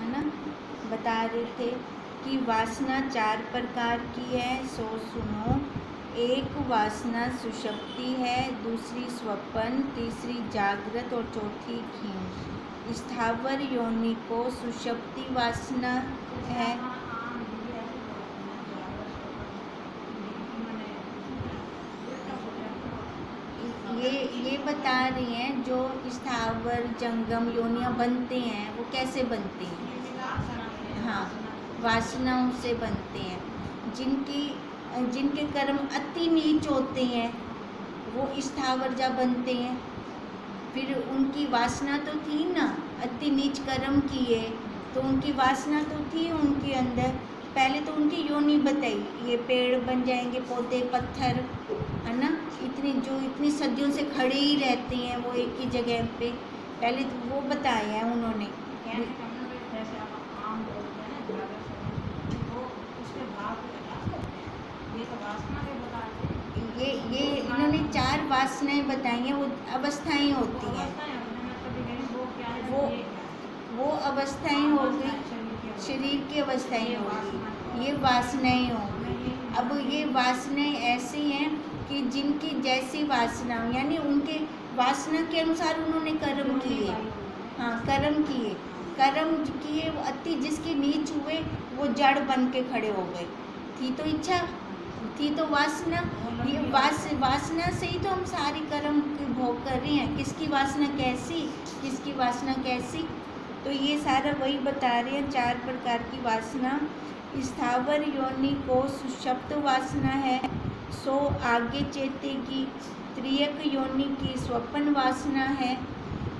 है ना, बता रहे थे कि वासना 4 प्रकार की है। सो सुनो, एक वासना सुषुप्ति है, दूसरी स्वप्न, तीसरी जागृत और चौथी क्षीण। स्थावर योनि को सुषुप्ति वासना है। ये बता रही हैं जो स्थावर जंगम योनियां बनते हैं वो कैसे बनते हैं। हाँ, वासनाओं से बनते हैं। जिनके कर्म अति नीच होते हैं वो स्थावर जा बनते हैं। फिर उनकी वासना तो थी ना, अति नीच कर्म किए तो उनकी वासना तो थी उनके अंदर। पहले तो उनकी योनि बताई, ये पेड़ बन जाएंगे, पौधे, पत्थर, है ना, इतनी सदियों से खड़े ही रहते हैं वो एक ही जगह पे। पहले तो वो बताया है उन्होंने। ये इन्होंने 4 वासनाएं बताई हैं, वो अवस्थाएं होती हैं। वो अवस्थाएं हो गई, शरीर की अवस्थाएं होगी, ये वासनाएं होंगी। अब ये वासनाएं ऐसी हैं कि जिनकी जैसी वासना, यानी उनके वासना के अनुसार उन्होंने कर्म किए। हाँ, कर्म किए वो अति जिसके नीच हुए वो जड़ बन के खड़े हो गए। थी तो इच्छा, थी तो वासना। ये वासना से ही तो हम सारी कर्म भोग कर रहे हैं। किसकी वासना कैसी, किसकी वासना कैसी, तो ये सारा वही बता रहे हैं। 4 प्रकार की वासना। स्थावर योनि को सुषुप्त वासना है, सो आगे चेतेगी। त्रियक योनि की स्वप्न वासना है,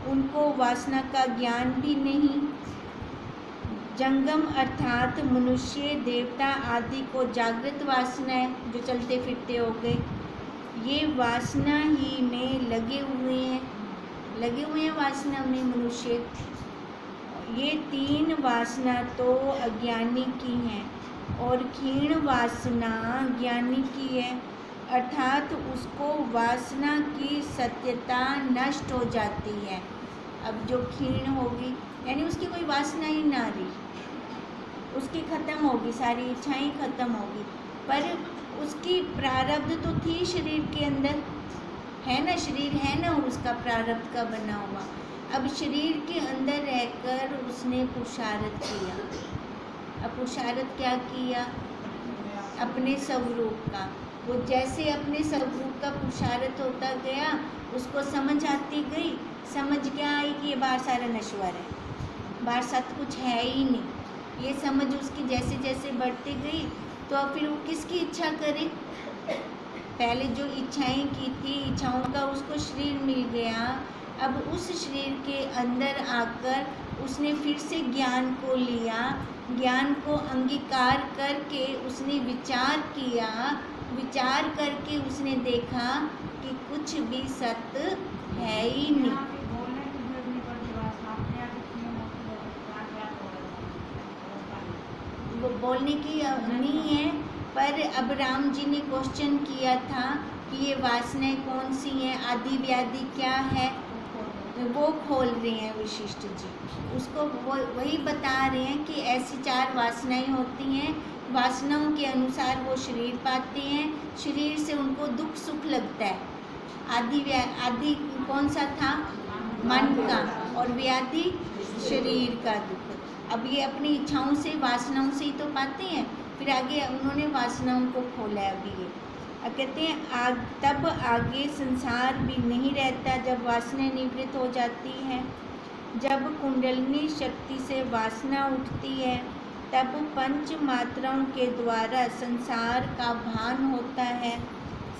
उनको वासना का ज्ञान भी नहीं। जंगम अर्थात मनुष्य, देवता आदि को जागृत वासना है, जो चलते फिरते हो गए। ये वासना ही में लगे हुए हैं वासना में मनुष्य। ये 3 वासना तो अज्ञानी की हैं और क्षीण वासना ज्ञानी की है, अर्थात उसको वासना की सत्यता नष्ट हो जाती है। अब जो क्षीण होगी यानी उसकी कोई वासना ही ना रही, उसकी ख़त्म होगी, सारी इच्छाएं ख़त्म होगी। पर उसकी प्रारब्ध तो थी शरीर के अंदर, है ना, शरीर है ना, उसका प्रारब्ध का बना हुआ। अब शरीर के अंदर रहकर उसने पुरुषार्थ किया। अब पुरुषार्थ क्या किया, अपने स्वरूप का। वो जैसे अपने स्वरूप का पुरुषार्थ होता गया, उसको समझ आती गई। समझ क्या आई कि ये बाहर सारा नश्वर है, बाहर सत कुछ है ही नहीं। ये समझ उसकी जैसे जैसे बढ़ती गई, तो अब फिर वो किसकी इच्छा करे। पहले जो इच्छाएं की थी, इच्छाओं का उसको शरीर मिल गया। अब उस शरीर के अंदर आकर उसने फिर से ज्ञान को लिया, ज्ञान को अंगीकार करके उसने विचार किया। विचार करके उसने देखा कि कुछ भी सत्य है ही नहीं। वो बोलने की नहीं है, पर अब राम जी ने क्वेश्चन किया था कि ये वासनाएं कौन सी हैं, आदि व्याधि क्या है, वो खोल रहे हैं वशिष्ठ जी। उसको वही बता रहे हैं कि ऐसी 4 वासनाएं होती हैं। वासनाओं के अनुसार वो शरीर पाते हैं, शरीर से उनको दुख सुख लगता है। आदि कौन सा था, मन का, और व्याधि शरीर का दुख। अब ये अपनी इच्छाओं से, वासनाओं से ही तो पाते हैं। फिर आगे उन्होंने वासनाओं को खोला है। अभी ये कहते हैं तब आगे संसार भी नहीं रहता जब वासनाएं निवृत्त हो जाती हैं। जब कुंडलिनी शक्ति से वासना उठती है तब 5 मात्राओं के द्वारा संसार का भान होता है।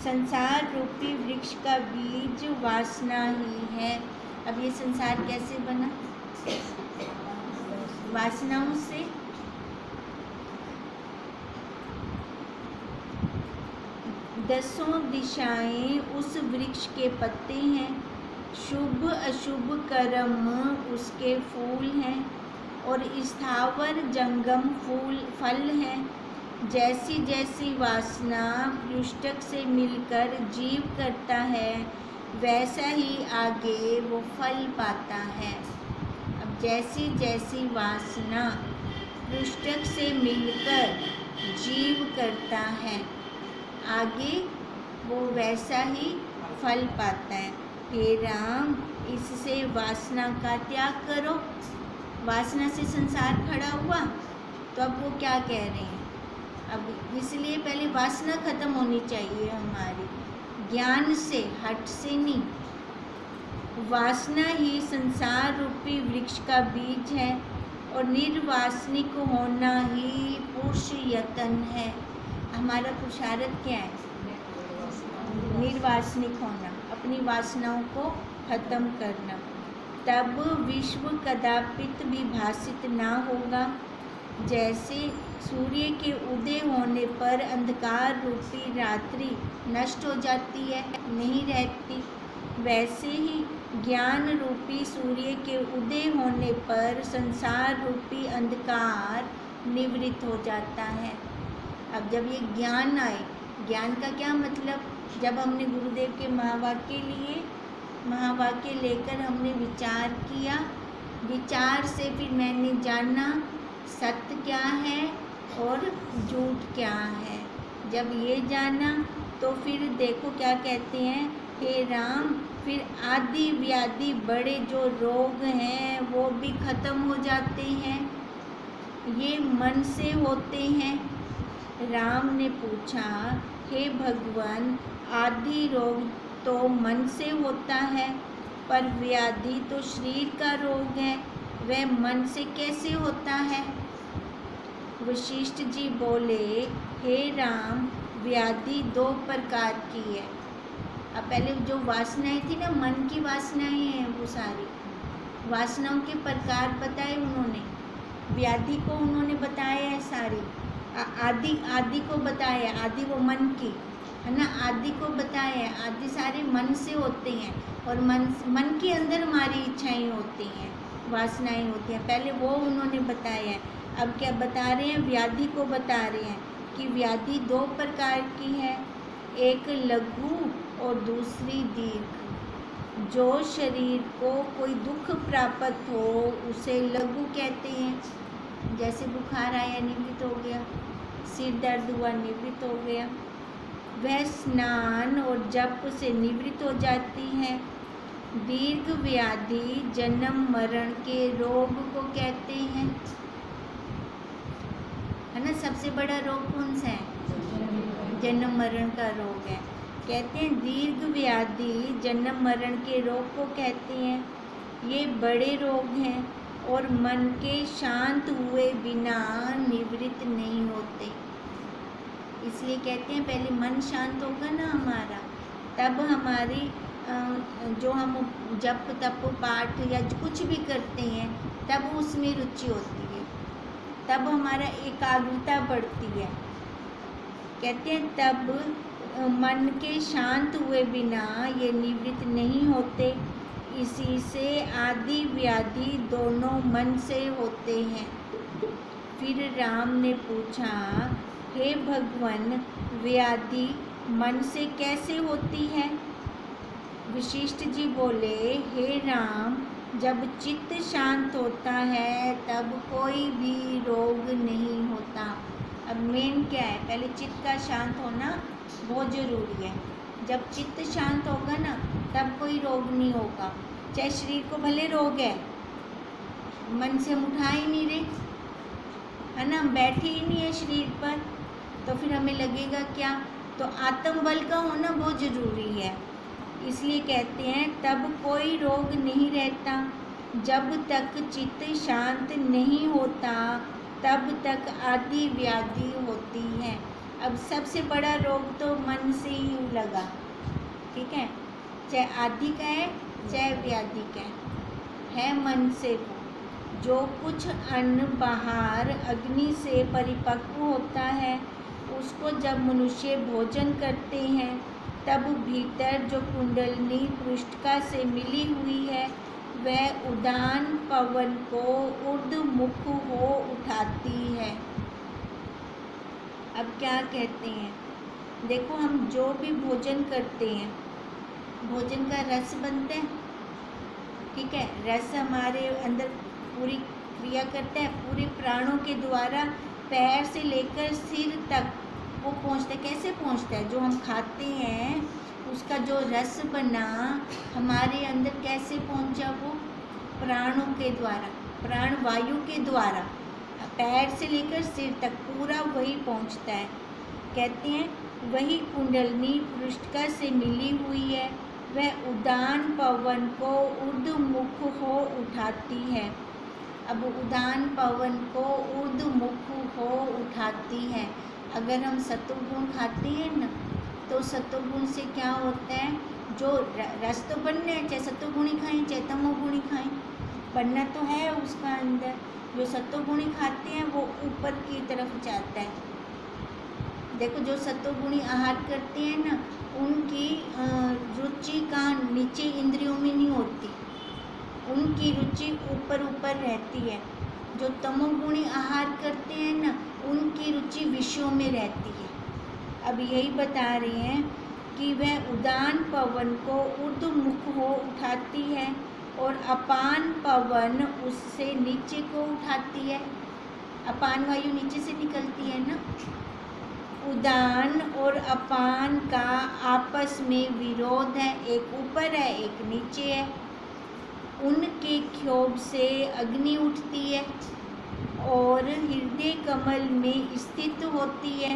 संसार रूपी वृक्ष का बीज वासना ही है। अब ये संसार कैसे बना, वासनाओं से। दसों दिशाएं उस वृक्ष के पत्ते हैं, शुभ अशुभ कर्म उसके फूल हैं, और स्थावर जंगम फल हैं। जैसी जैसी वासना पृष्ठक से मिलकर जीव करता है, वैसा ही आगे वो फल पाता है। अब जैसी जैसी वासना पृष्ठक से मिलकर जीव करता है, आगे वो वैसा ही फल पाता है। हे राम, इससे वासना का त्याग करो। वासना से संसार खड़ा हुआ, तो अब वो क्या कह रहे हैं, अब इसलिए पहले वासना खत्म होनी चाहिए हमारी, ज्ञान से, हट से नहीं। वासना ही संसार रूपी वृक्ष का बीज है और निर्वासनिक होना ही पुरुष यत्न है। हमारा पुरुषार्थ क्या है? निर्वासनिक होना, अपनी वासनाओं को खत्म करना। तब विश्व कदापित विभासित ना होगा। जैसे सूर्य के उदय होने पर अंधकार रूपी रात्रि नष्ट हो जाती है, नहीं रहती, वैसे ही ज्ञान रूपी सूर्य के उदय होने पर संसार रूपी अंधकार निवृत्त हो जाता है। अब जब ये ज्ञान आए, ज्ञान का क्या मतलब, जब हमने गुरुदेव के महावाक्य लिए, महावाक्य लेकर हमने विचार किया, विचार से फिर मैंने जाना सत्य क्या है और झूठ क्या है। जब ये जाना तो फिर देखो क्या कहते हैं, हे राम, फिर आदि व्याधि बड़े जो रोग हैं वो भी खत्म हो जाते हैं, ये मन से होते हैं। राम ने पूछा, हे भगवान, आदि रोग तो मन से होता है, पर व्याधि तो शरीर का रोग है, वह मन से कैसे होता है? वशिष्ठ जी बोले, हे राम, व्याधि दो प्रकार की है। अब पहले जो वासनाएं थी ना, मन की वासनाएं हैं, वो सारी वासनाओं के प्रकार बताए उन्होंने, व्याधि को उन्होंने बताया है सारी, आदि को बताया, आदि वो मन की है ना, आदि को बताया, आदि सारे मन से होते हैं और मन के अंदर हमारी इच्छाएं होती हैं, वासनाएं होती हैं, पहले वो उन्होंने बताया है। अब क्या बता रहे हैं, व्याधि को बता रहे हैं कि व्याधि दो प्रकार की है, एक लघु और दूसरी दीर्घ। जो शरीर को कोई दुख प्राप्त हो उसे लघु कहते हैं, जैसे बुखार आया निवृत्त हो गया, सिर दर्द हुआ निवृत्त हो गया, वह स्नान और जप से निवृत्त हो जाती है। दीर्घ व्याधि जन्म मरण के रोग को कहते हैं, है ना। सबसे बड़ा रोग कौन सा है? जन्म मरण का रोग है। कहते हैं दीर्घ व्याधि जन्म मरण के रोग को कहते हैं, ये बड़े रोग हैं और मन के शांत हुए बिना निवृत्त नहीं होते। इसलिए कहते हैं पहले मन शांत होगा ना हमारा, तब हमारी जो हम जप तप पाठ या कुछ भी करते हैं तब उसमें रुचि होती है, तब हमारा एकाग्रता बढ़ती है। कहते हैं तब मन के शांत हुए बिना ये निवृत्त नहीं होते। इसी से आदि व्याधि दोनों मन से होते हैं। फिर राम ने पूछा, हे भगवान, व्याधि मन से कैसे होती है? वशिष्ठ जी बोले, हे राम, जब चित्त शांत होता है तब कोई भी रोग नहीं होता। अब मेन क्या है, पहले चित्त का शांत होना बहुत ज़रूरी है। जब चित्त शांत होगा ना तब कोई रोग नहीं होगा। चाहे शरीर को भले रोग है, मन से हम उठा ही नहीं रहे, है ना, हम बैठे ही नहीं है शरीर पर, तो फिर हमें लगेगा क्या? तो आत्म बल का होना बहुत ज़रूरी है। इसलिए कहते हैं तब कोई रोग नहीं रहता। जब तक चित्त शांत नहीं होता तब तक आदि व्याधि होती है। अब सबसे बड़ा रोग तो मन से ही लगा, ठीक है, चाहे आदि का है चाहे व्याधि का है मन से। वो जो कुछ अन्न बाहर अग्नि से परिपक्व होता है उसको जब मनुष्य भोजन करते हैं तब भीतर जो कुंडलनी पृष्ठिका से मिली हुई है वह उदान पवन को ऊर्ध्वमुख हो उठाती है। अब क्या कहते हैं, देखो हम जो भी भोजन करते हैं, भोजन का रस बनता है, ठीक है, रस हमारे अंदर पूरी क्रिया करता है, पूरे प्राणों के द्वारा पैर से लेकर सिर तक वो पहुँचता है। कैसे पहुँचता है? जो हम खाते हैं उसका जो रस बना हमारे अंदर कैसे पहुँचा? वो प्राणों के द्वारा, प्राण वायु के द्वारा पैर से लेकर सिर तक पूरा वही पहुँचता है। कहते हैं वही कुंडलनी पृष्ठका से मिली हुई है, वह उदान पवन को ऊर्ध्वमुख हो उठाती है। अब उदान पवन को ऊर्ध्वमुख हो उठाती है। अगर हम सत्वगुण खाते हैं ना, तो सत्वगुण से क्या होता है? जो रस तो बनना है, चाहे सत्वगुणी खाएं चाहे तमोगुणी खाएं, बनना तो है उसका अंदर। जो सत्वगुणी खाते हैं वो ऊपर की तरफ जाता है। देखो जो सत्वगुणी आहार करते हैं ना, उनकी रुचि का नीचे इंद्रियों में नहीं होती, उनकी रुचि ऊपर ऊपर रहती है। जो तमोगुणी आहार करते हैं ना, उनकी रुचि विषयों में रहती है। अब यही बता रहे हैं कि वह उदान पवन को ऊर्ध्वमुख हो उठाती है और अपान पवन उससे नीचे को उठाती है। अपान वायु नीचे से निकलती है ना। उदान और अपान का आपस में विरोध है, एक ऊपर है एक नीचे है। उनके क्षोभ से अग्नि उठती है और हृदय कमल में स्थित होती है।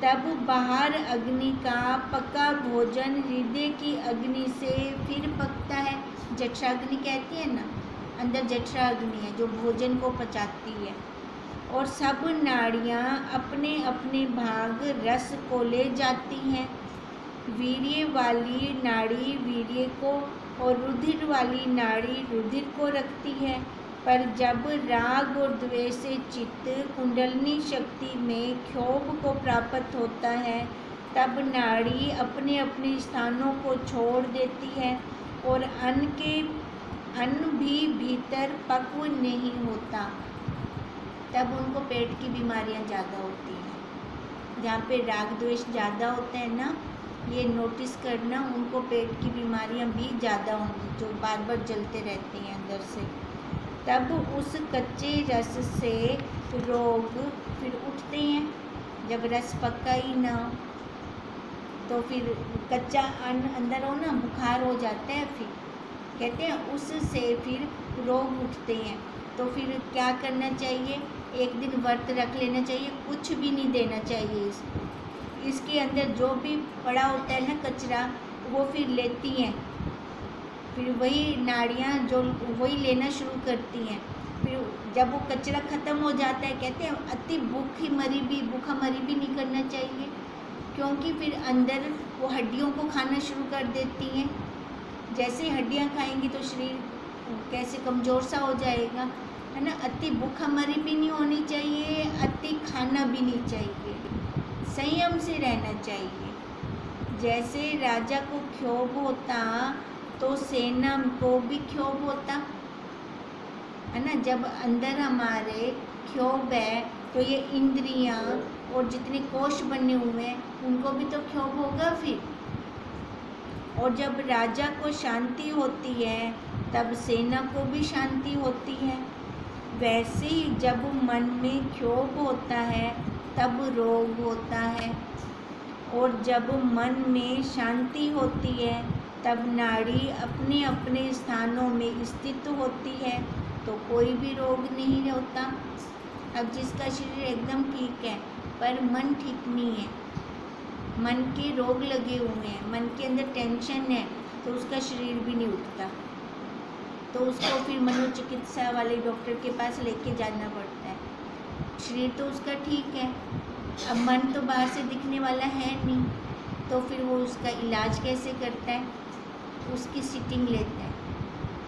तब बाहर अग्नि का पका भोजन हृदय की अग्नि से फिर पकता है। जठराग्नि कहती है ना, अंदर जठराग्नि है जो भोजन को पचाती है। और सब नाड़ियाँ अपने अपने भाग रस को ले जाती हैं। वीर्य वाली नाड़ी वीर्य को और रुधिर वाली नाड़ी रुधिर को रखती है। पर जब राग और द्वेष से चित्त कुंडलनी शक्ति में क्षोभ को प्राप्त होता है, तब नाड़ी अपने अपने स्थानों को छोड़ देती है और अन्न भी भीतर पक्व नहीं होता। तब उनको पेट की बीमारियां ज़्यादा होती हैं। जहाँ पे राग द्वेष ज़्यादा होता है ना, ये नोटिस करना, उनको पेट की बीमारियां भी ज़्यादा होंगी, जो बार बार जलते रहती हैं अंदर से। तब उस कच्चे रस से रोग फिर उठते हैं। जब रस पक्का ही ना हो तो फिर कच्चा अन्न अंदर हो ना, बुखार हो जाता है। फिर कहते हैं उससे फिर रोग उठते हैं। तो फिर क्या करना चाहिए? एक दिन व्रत रख लेना चाहिए, कुछ भी नहीं देना चाहिए इसको। इसके अंदर जो भी पड़ा होता है ना कचरा, वो फिर लेती हैं, फिर वही नाड़ियाँ जो वही लेना शुरू करती हैं। फिर जब वो कचरा ख़त्म हो जाता है, कहते हैं अति भूखमरी भी नहीं करना चाहिए, क्योंकि फिर अंदर वो हड्डियों को खाना शुरू कर देती हैं। जैसे हड्डियाँ खाएंगी तो शरीर कैसे कमज़ोर सा हो जाएगा, है ना। अति भूखमरी भी नहीं होनी चाहिए, अति खाना भी नहीं चाहिए, संयम से रहना चाहिए। जैसे राजा को क्षोभ होता तो सेना को भी क्षोभ होता, है ना। जब अंदर हमारे क्षोभ है तो ये इंद्रियां और जितने कोष बने हुए हैं उनको भी तो क्षोभ होगा फिर। और जब राजा को शांति होती है तब सेना को भी शांति होती है। वैसे ही जब मन में क्षोभ होता है तब रोग होता है, और जब मन में शांति होती है तब नाड़ी अपने अपने स्थानों में स्थित होती है, तो कोई भी रोग नहीं होता। अब जिसका शरीर एकदम ठीक है पर मन ठीक नहीं है, मन के रोग लगे हुए हैं, मन के अंदर टेंशन है, तो उसका शरीर भी नहीं उठता। तो उसको फिर मनोचिकित्सा वाले डॉक्टर के पास लेके जाना पड़ता है। शरीर तो उसका ठीक है, अब मन तो बाहर से दिखने वाला है नहीं, तो फिर वो उसका इलाज कैसे करता है? उसकी सीटिंग लेता है,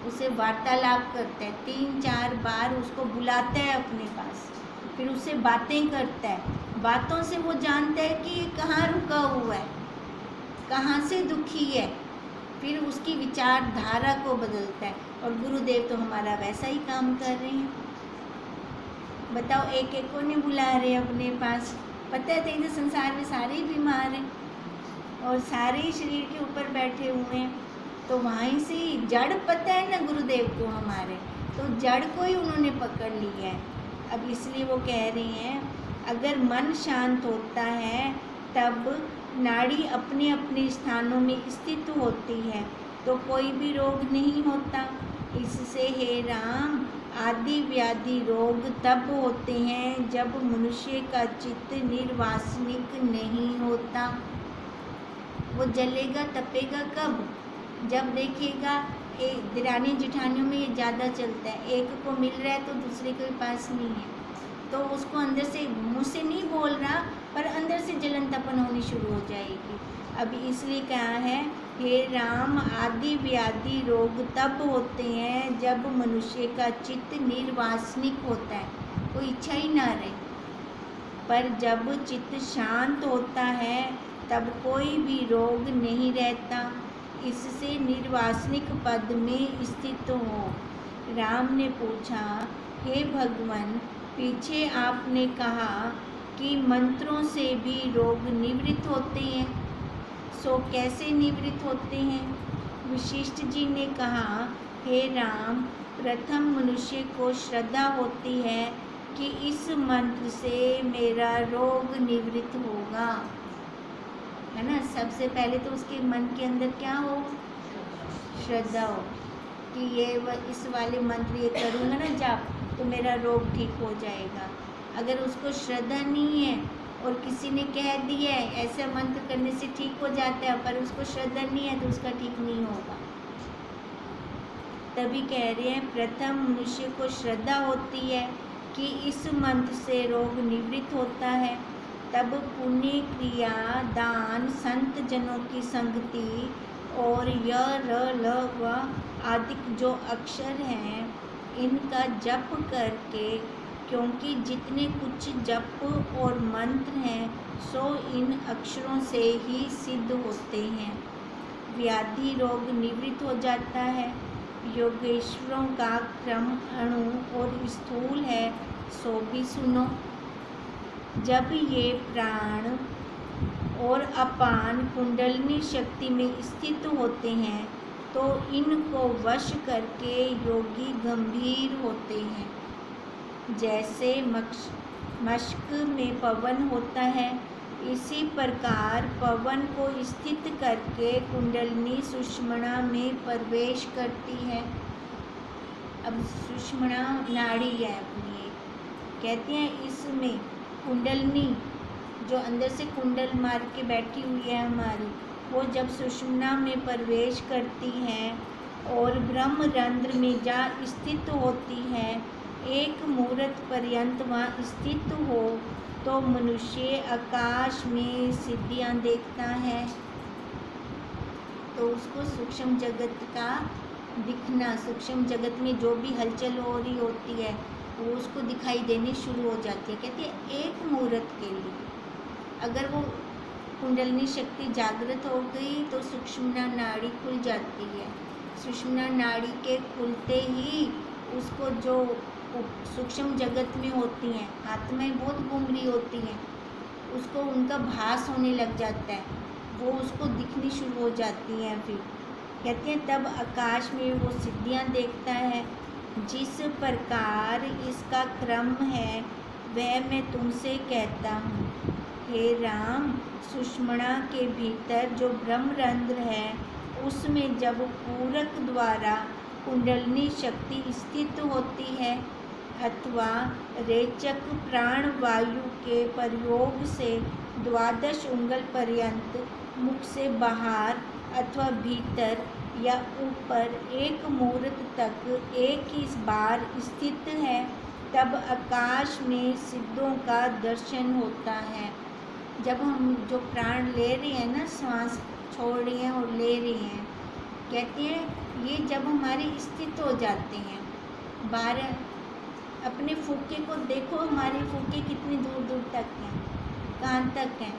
उसे वार्तालाप करता है, 3-4 बार उसको बुलाता है अपने पास, फिर उससे बातें करता है। बातों से वो जानता है कि ये कहाँ रुका हुआ है, कहाँ से दुखी है, फिर उसकी विचारधारा को बदलता है। और गुरुदेव तो हमारा वैसा ही काम कर रहे हैं। बताओ, एक एक को नहीं बुला रहे अपने पास। पता है तो संसार में सारे ही बीमार हैं और सारे ही शरीर के ऊपर बैठे हुए हैं, तो वहीं से जड़ पता है ना गुरुदेव को हमारे, तो जड़ को ही उन्होंने पकड़ लिया है। अब इसलिए वो कह रहे हैं अगर मन शांत होता है तब नाड़ी अपने अपने स्थानों में स्थित होती है तो कोई भी रोग नहीं होता। इससे हे राम आदि व्याधि रोग तब होते हैं जब मनुष्य का चित्त निर्वासनिक नहीं होता। वो जलेगा तपेगा कब? जब देखेगा दिरानी जिठानियों में ये ज़्यादा चलता है, एक को मिल रहा है तो दूसरे के पास नहीं है, तो उसको अंदर से, मुँह से नहीं बोल रहा पर अंदर से जलन तपन होनी शुरू हो जाएगी। अब इसलिए कहा है हे राम आदि व्याधि रोग तब होते हैं जब मनुष्य का चित्त निर्वासनिक होता है, कोई इच्छा ही ना रहे। पर जब चित्त शांत होता है तब कोई भी रोग नहीं रहता, इससे निर्वासनिक पद में स्थित हो। राम ने पूछा हे भगवान, पीछे आपने कहा कि मंत्रों से भी रोग निवृत्त होते हैं, सो कैसे निवृत्त होते हैं? वशिष्ठ जी ने कहा हे राम, प्रथम मनुष्य को श्रद्धा होती है कि इस मंत्र से मेरा रोग निवृत्त होगा, है ना। सबसे पहले तो उसके मन के अंदर क्या हो? श्रद्धा हो कि इस वाले मंत्र ये करूँगा ना जाप तो मेरा रोग ठीक हो जाएगा। अगर उसको श्रद्धा नहीं है और किसी ने कह दिया है ऐसा मंत्र करने से ठीक हो जाता है पर उसको श्रद्धा नहीं है तो उसका ठीक नहीं होगा। तभी कह रहे हैं प्रथम मनुष्य को श्रद्धा होती है कि इस मंत्र से रोग निवृत्त होता है, तब पुण्य क्रिया दान संत जनों की संगति और य र ल व आदि जो अक्षर हैं इनका जप करके, क्योंकि जितने कुछ जप और मंत्र हैं सो इन अक्षरों से ही सिद्ध होते हैं, व्याधि रोग निवृत्त हो जाता है। योगेश्वरों का क्रम अणु और स्थूल है सो भी सुनो। जब ये प्राण और अपान कुंडलिनी शक्ति में स्थित होते हैं तो इनको वश करके योगी गंभीर होते हैं। जैसे मश्क में पवन होता है, इसी प्रकार पवन को स्थित करके कुंडलिनी सुषुम्ना में प्रवेश करती है। अब सुषुम्ना नाड़ी है अपनी, कहते हैं इसमें कुंडलिनी जो अंदर से कुंडल मार के बैठी हुई है हमारी, वो जब सुषुम्ना में प्रवेश करती है और ब्रह्म रंध्र में जा स्थित होती है, एक मुहूर्त पर्यंत वहाँ स्थित हो तो मनुष्य आकाश में सिद्धियाँ देखता है। तो उसको सूक्ष्म जगत का दिखना, सूक्ष्म जगत में जो भी हलचल हो रही होती है वो उसको दिखाई देनी शुरू हो जाती है। कहते हैं एक मुहूर्त के लिए अगर वो कुंडलिनी शक्ति जागृत हो गई तो सुषुम्ना नाड़ी खुल जाती है। सुषुम्ना नाड़ी के खुलते ही उसको जो सूक्ष्म जगत में होती हैं आत्माएं बहुत घूम रही होती हैं, उसको उनका भास होने लग जाता है, वो उसको दिखनी शुरू हो जाती हैं। फिर कहते हैं तब आकाश में वो सिद्धियां देखता है। जिस प्रकार इसका क्रम है वह मैं तुमसे कहता हूँ। हे राम, सुषुम्ना के भीतर जो ब्रह्मरंध्र है उसमें जब पूरक द्वारा कुंडलिनी शक्ति स्थित होती है अथवा रेचक प्राण वायु के प्रयोग से 12 उंगल पर्यंत मुख से बाहर अथवा भीतर या ऊपर एक मुहूर्त तक एक ही बार स्थित है, तब आकाश में सिद्धों का दर्शन होता है। जब हम जो प्राण ले रहे हैं ना, श्वास छोड़ रहे हैं और ले रहे हैं, कहते हैं ये जब हमारे स्थित हो जाते हैं, बारह अपने फूके को देखो, हमारे फूके कितनी दूर दूर तक हैं, कहाँ तक हैं।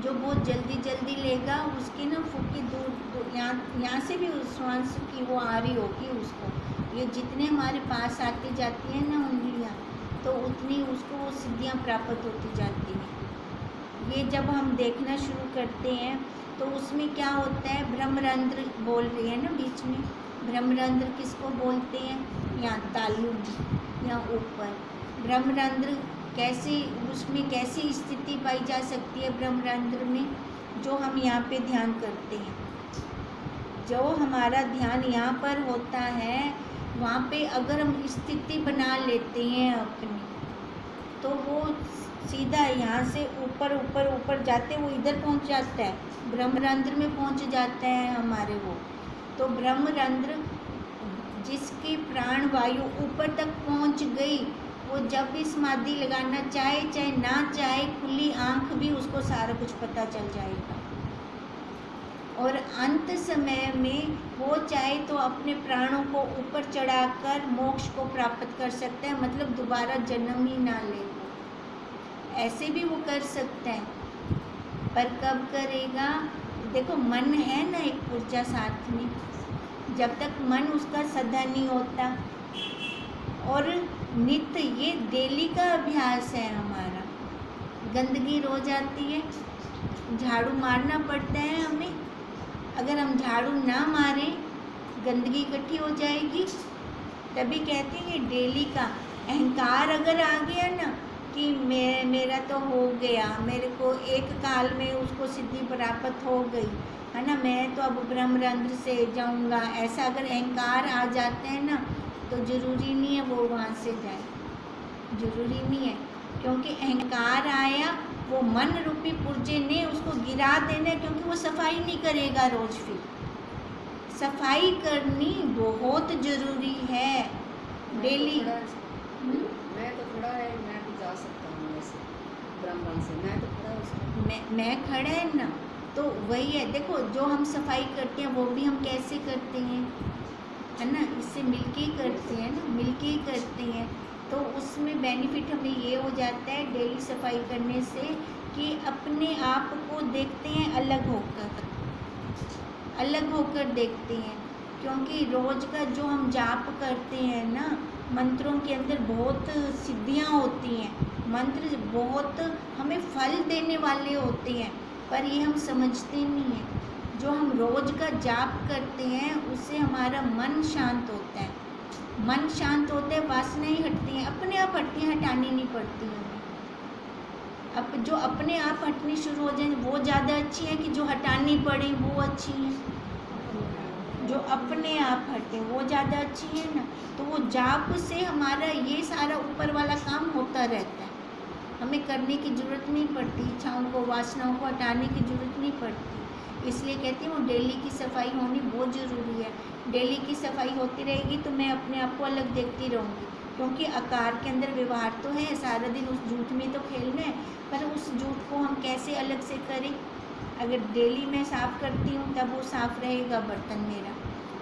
जो बहुत जल्दी जल्दी लेगा उसकी ना फूकी दूर यहाँ से भी उस श्वास की वो आ रही होगी उसको। ये जितने हमारे पास आती जाती हैं ना उंगलियाँ, तो उतनी उसको वो सिद्धियाँ प्राप्त होती जाती हैं। ये जब हम देखना शुरू करते हैं तो उसमें क्या होता है, ब्रह्मरंध्र बोल रही है ना बीच में, ब्रह्मरंध्र किसको बोलते हैं? यहाँ तालु या ऊपर ब्रह्मरंध्र कैसी, उसमें कैसी स्थिति पाई जा सकती है ब्रह्मरंध्र में? जो हम यहाँ पे ध्यान करते हैं, जो हमारा ध्यान यहाँ पर होता है, वहाँ पे अगर हम स्थिति बना लेते हैं अपनी, तो वो सीधा यहाँ से ऊपर ऊपर ऊपर जाते वो इधर पहुँच जाता है, ब्रह्मरंध्र में पहुँच जाता है हमारे वो। तो ब्रह्मरंध्र जिसकी प्राण वायु ऊपर तक पहुँच गई, वो जब भी समाधि लगाना चाहे चाहे ना चाहे, खुली आंख भी उसको सारा कुछ पता चल जाएगा। और अंत समय में वो चाहे तो अपने प्राणों को ऊपर चढ़ाकर मोक्ष को प्राप्त कर सकता है, मतलब दोबारा जन्म ही ना ले, ऐसे भी वो कर सकता है। पर कब करेगा? देखो मन है ना एक ऊर्जा साथ में, जब तक मन उसका सदा नहीं होता। और नित्य ये डेली का अभ्यास है हमारा। गंदगी रोज आती है, झाड़ू मारना पड़ता है हमें। अगर हम झाड़ू ना मारें, गंदगी इकट्ठी हो जाएगी। तभी कहते हैं ये डेली का। अहंकार अगर आ गया ना कि मेरा तो हो गया, मेरे को एक काल में उसको सिद्धि प्राप्त हो गई है ना, मैं तो अब ब्रह्मरंध्र से जाऊंगा, ऐसा अगर अहंकार आ जाते हैं ना, तो ज़रूरी नहीं है वो वहाँ से जाए, ज़रूरी नहीं है। क्योंकि अहंकार आया, वो मन रूपी पुर्जे ने उसको गिरा देना है, क्योंकि वो सफाई नहीं करेगा रोज। फिर सफाई करनी बहुत ज़रूरी है डेली। मैं तो खड़ा है, मैं भी जा सकता हूँ वैसे ब्रह्मांड से, मैं तो खड़ा उसको मैं खड़ा है ना, तो वही है। देखो जो हम सफाई करते हैं वो भी हम कैसे करते हैं, है ना, इससे मिलके ही करते हैं ना, मिलके ही करते हैं। तो उसमें बेनिफिट हमें ये हो जाता है डेली सफाई करने से कि अपने आप को देखते हैं अलग होकर देखते हैं। क्योंकि रोज़ का जो हम जाप करते हैं ना, मंत्रों के अंदर बहुत सिद्धियाँ होती हैं, मंत्र बहुत हमें फल देने वाले होते हैं, पर ये हम समझते नहीं हैं। जो हम रोज़ का जाप करते हैं उससे हमारा मन शांत होता है, मन शांत होते हैं, वासनाएं हटती हैं, अपने आप हटती हैं, हटानी नहीं पड़ती हमें। अब जो अपने आप हटनी शुरू हो जाए वो ज़्यादा अच्छी है कि जो हटानी पड़े वो अच्छी है? जो अपने आप हटे वो ज़्यादा अच्छी है ना। तो वो जाप से हमारा ये सारा ऊपर वाला काम होता रहता है, हमें करने की ज़रूरत नहीं पड़ती, इच्छाओं को वासनाओं को हटाने की ज़रूरत नहीं पड़ती। इसलिए कहती हूँ डेली की सफाई होनी बहुत ज़रूरी है। डेली की सफाई होती रहेगी तो मैं अपने आप को अलग देखती रहूँगी, क्योंकि आकार के अंदर व्यवहार तो है, सारा दिन उस झूठ में तो खेलना है, पर उस झूठ को हम कैसे अलग से करें? अगर डेली मैं साफ़ करती हूँ तब वो साफ़ रहेगा बर्तन मेरा।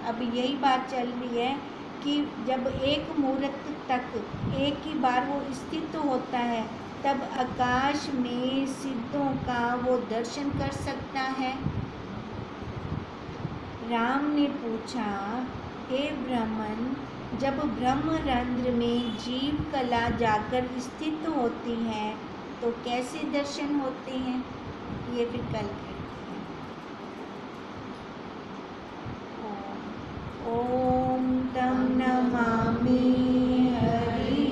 अब यही बात चल रही है कि जब एक मुहूर्त तक एक ही बार वो स्थित होता है, तब आकाश में सिद्धों का वो दर्शन कर सकता है। राम ने पूछा, हे ब्राह्मण, जब ब्रह्मरंध्र में जीव कला जाकर स्थित होती है तो कैसे दर्शन होते हैं? ये फिर कल के। ओम तम नमामि हरि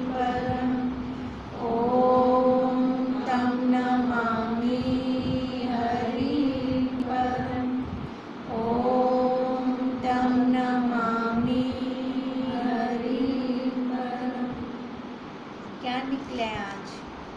परम, ओम तम नमामि हरि परम, ओम तम नमामि हरि परम। क्या निकला आज?